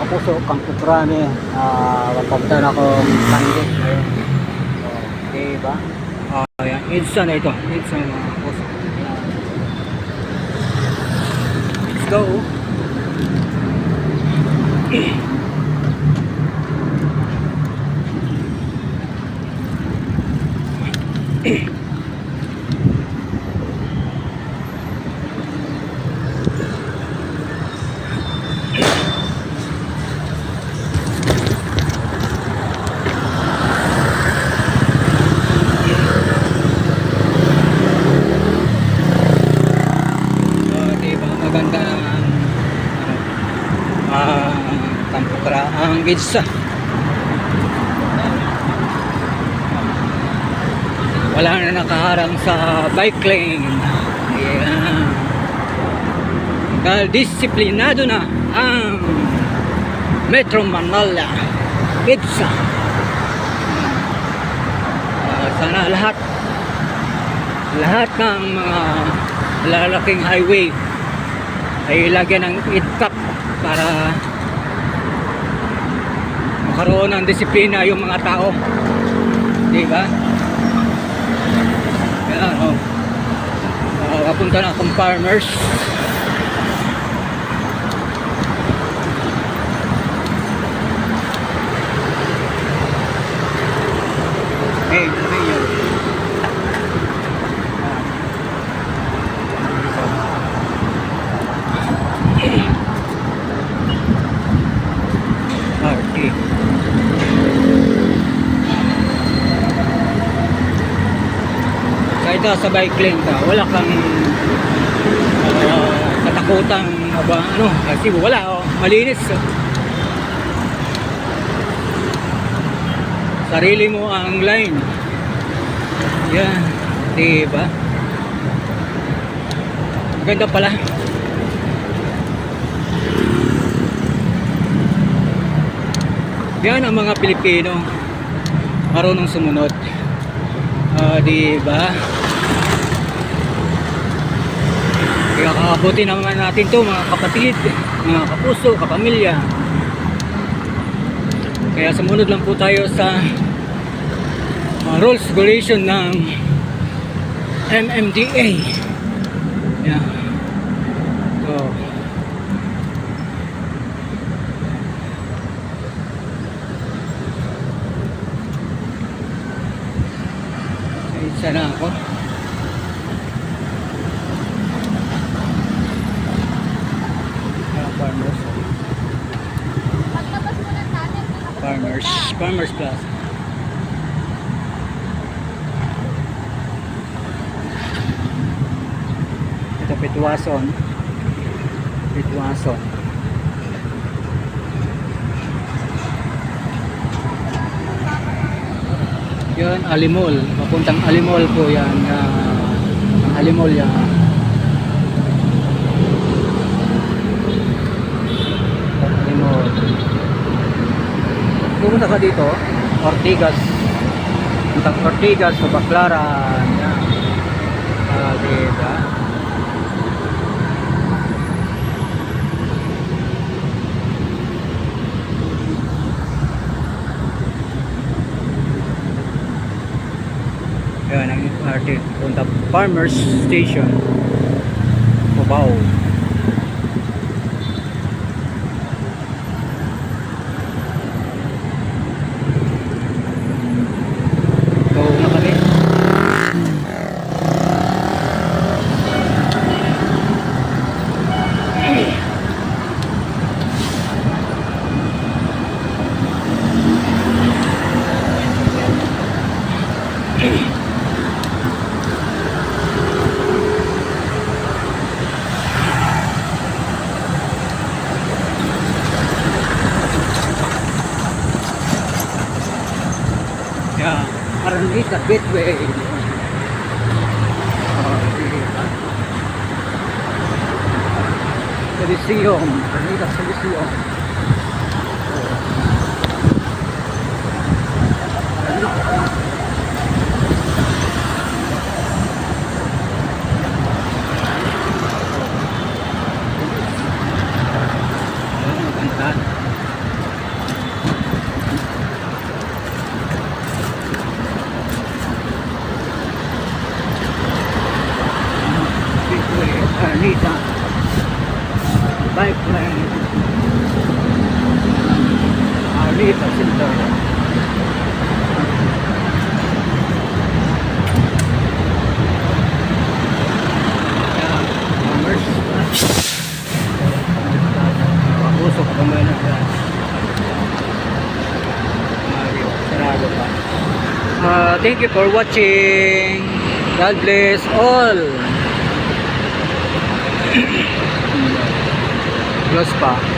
kapuso kang kukrami, wagkagdan akong langgit ngayon. So, diba? Ayan, EDSA na ito. EDSA na mga kapuso. Let's go. Maganda Tampukra ang EDSA. Wala na nakaharang sa bike lane. Ayan. Dahil disiplinado na ang Metro Manila EDSA. Sana lahat ng mga lalaking highway ay lagyan ng EDCAP para magkaroon ng disiplina yung mga tao, diba? Yan, papunta na akong Farmers. Hey, yun. Okay. Kahit sa bike lane ka, wala kang katakutang kasi wala, malinis. Sarili mo ang line. Yan, diba? Ganda pala. Yan ang mga Pilipino, marunong sumunod. Diba? Kaya kakabuti naman natin to, mga kapatid, mga kapuso, kapamilya. Kaya sumunod lang po tayo sa rules regulation ng MMDA. Yan. So, sana ako. Farmers Plus. Ito Pitwason. Yan, Alimol. Papuntang Alimol po yan. Alimol yan. Alimol. Pumunta ka dito, Ortigas. Puntang Ortigas sa Baclaran. Yan. Diba? Yan ang MRT punta Farmers Station, Cubao. So na kami. Aranita Gateway. Coliseum, Aranita Coliseum. Maganda. Arlita. Bike lane. Arlita Center. Usok naman na siya. Sarado pa. Thank you for watching. God bless all. Close pa.